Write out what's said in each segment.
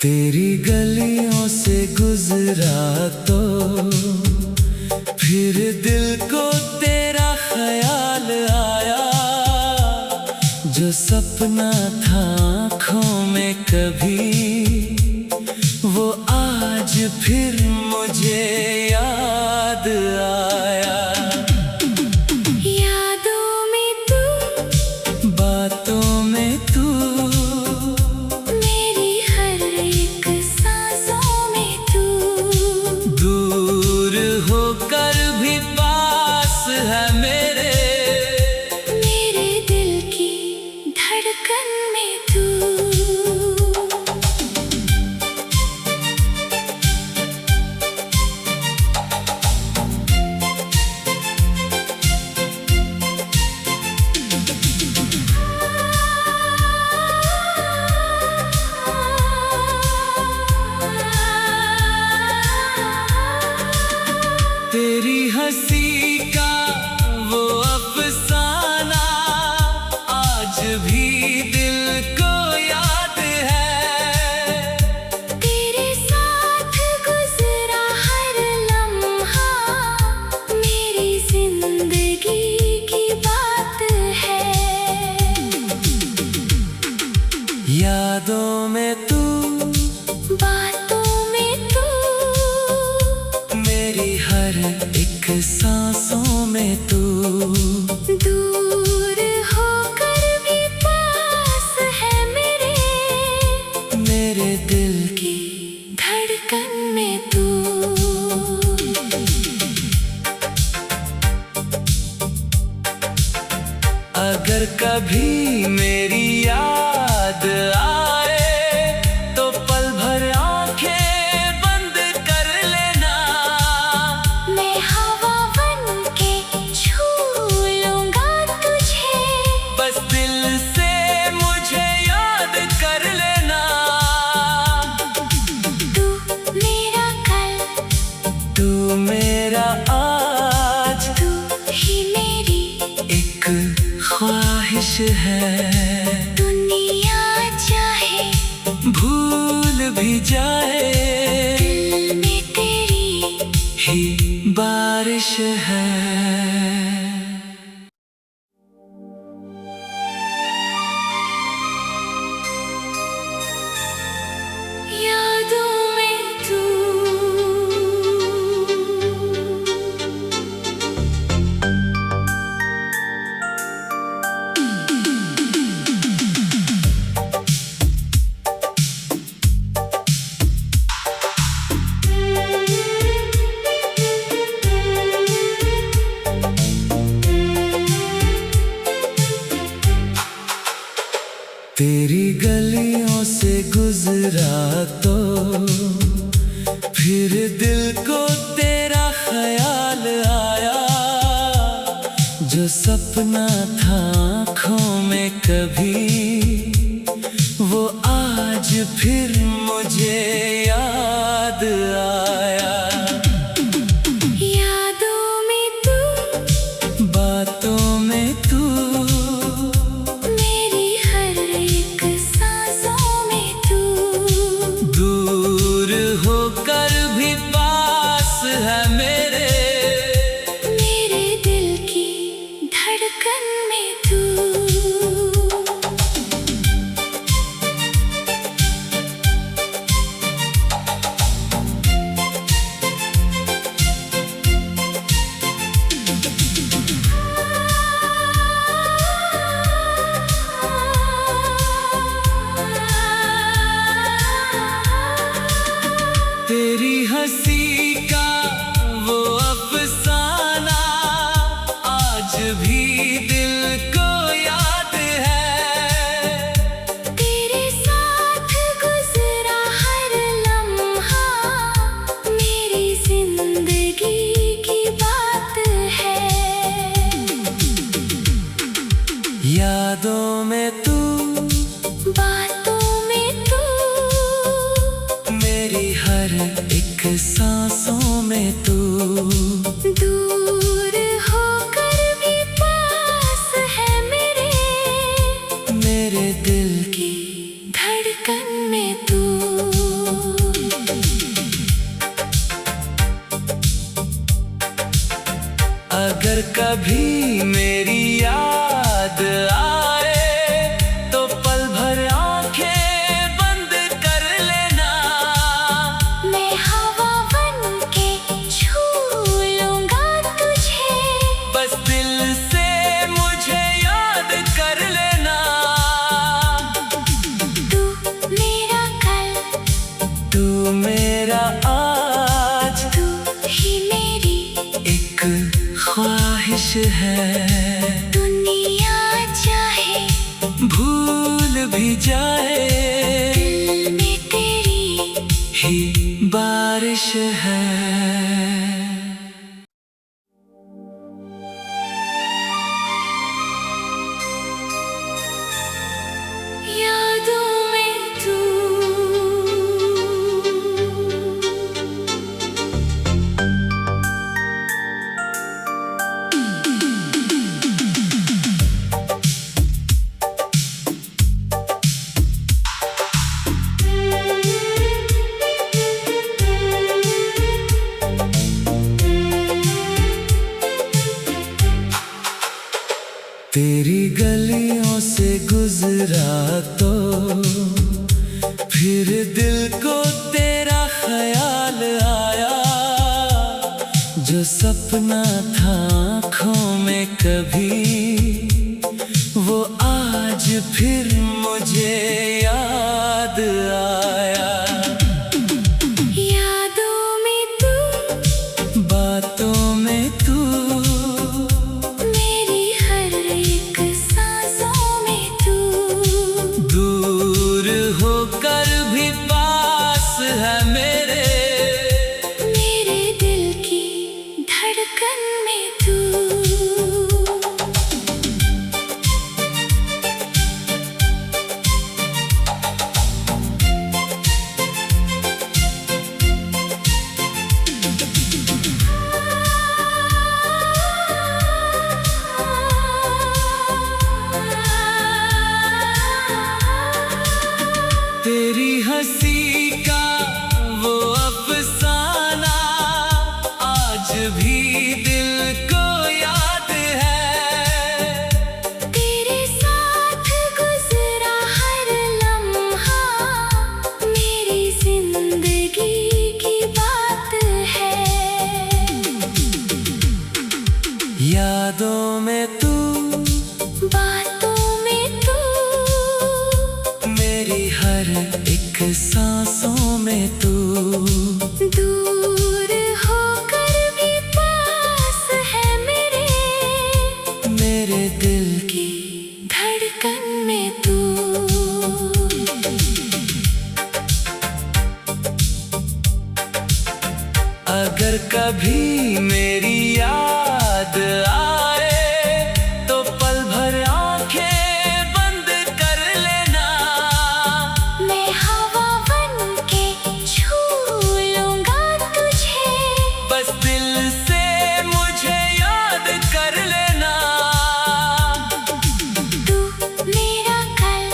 तेरी गलियों से गुजरा तो फिर दिल को तेरा ख्याल आया। जो सपना था आँखों में कभी, वो आज फिर मुझे याद आया। यादों में तू, बातों में तू, मेरी हर एक सांसों में तू। दूर होकर भी पास है मेरे दिल की धड़कन में तू। तेरी हंसी का वो अफसाना आज भी दिल को याद है। तेरे साथ गुजरा हर लम्हा मेरी जिंदगी की बात है। यादों में तू, बातों में तू, मेरी हर एक सांसों में तू। दूर होकर भी पास है मेरे दिल की धड़कन में तू। अगर कभी मेरी याद आए तो पल भर आंखें बंद कर लेना। मैं हवा बन के छू लूंगा तुझे, बस दिल से मुझे याद कर लेना। तू मेरा कल, तू मेरा आज, तू ही मेरी एक ख्वाहिश है। दुनिया चाहे भूल भी जाए, दिल में तेरी ही बारिश है। यादों में तू। तेरी गलियों से गुजरा तो फिर दिल को तेरा ख्याल आया। जो सपना था आँखों में कभी, वो आज फिर मुझे याद आया। यादों में तू, बातों में तू, मेरी हर एक सांसों में तू। दूर होकर भी पास है मेरे दिल की धड़कन में तू। तेरी हंसी का वो अफसाना आज भी दिल को याद है। तेरे साथ गुजरा हर लम्हा मेरी जिंदगी की बात है। यादों में तू, बातों में तू, मेरी हर एक सांसों में तू। दूर होकर भी पास है मेरे दिल की धड़कन में तू। भूल भी जाए दिल में तेरी ही बारिश है। यादों में तू तेरी गलियों से गुजरा तो फिर दिल को तेरा ख्याल आया। जो सपना था आँखों में कभी, वो आज फिर मुझे याद आया। यादों में तू बातों में तू मेरी हर एक सांसों में तू दूर होकर भी पास है मेरे दिल की धड़कन में तू। तेरी हंसी का वो अफसाना आज भी दिल को याद है। तेरे साथ गुजरा हर लम्हा मेरी जिंदगी की बात है। यादों में तू बातों में तू मेरी हर एक सांसों में तू दूर होकर भी पास है मेरे दिल की धड़कन में तू। अगर कभी मेरी याद आए तो पल भर आंखें बंद कर लेना। मैं हवा बन के छू लूंगा तुझे, बस दिल से मुझे याद कर लेना। तू मेरा कल,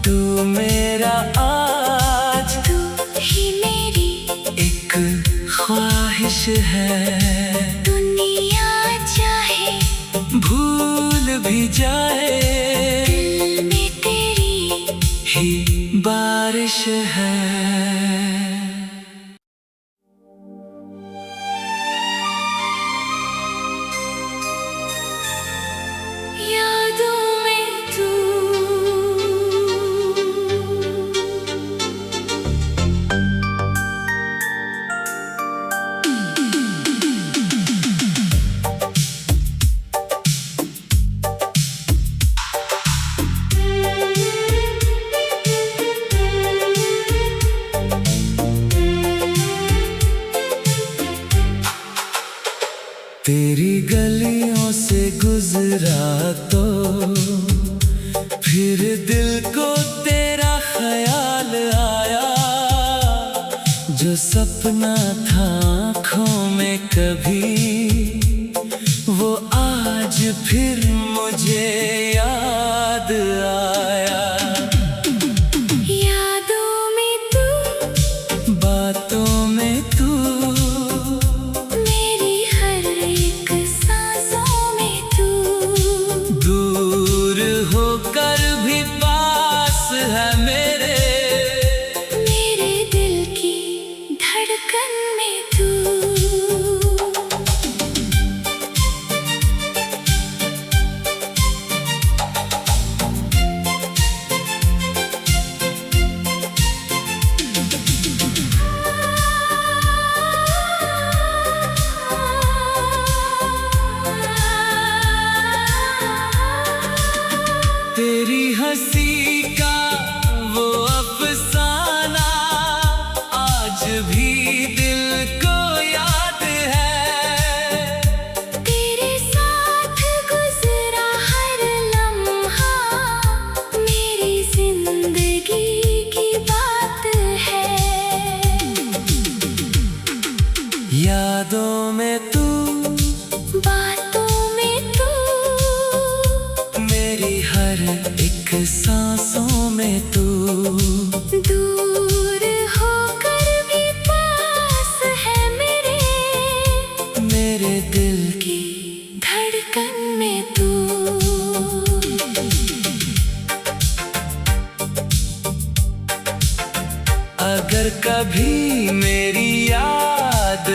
तू मेरा आज, तू ही मेरी एक ख्वाहिश है। दुनिया चाहे भूल भी जाए दिल में तेरी ही बारिश है। यादों में तू तेरी गलियों से गुजरा तो फिर दिल को तेरा ख्याल आया। जो सपना था आँखों में कभी, वो आज फिर मुझे याद आया। यादों में तू बातों में तू मेरी हर एक सांसों में तू दूर होकर भी पास है मेरे दिल की धड़कन में तू। तेरी हंसी का वो अफसाना आज भी दिल को याद है। तेरे साथ गुजरा हर लम्हा मेरी जिंदगी की बात है। यादों में तू, बातों में तू, मेरी हर एक सांसों में तू। दूर होकर भी पास है मेरे दिल की धड़कन में तू। अगर कभी मेरी याद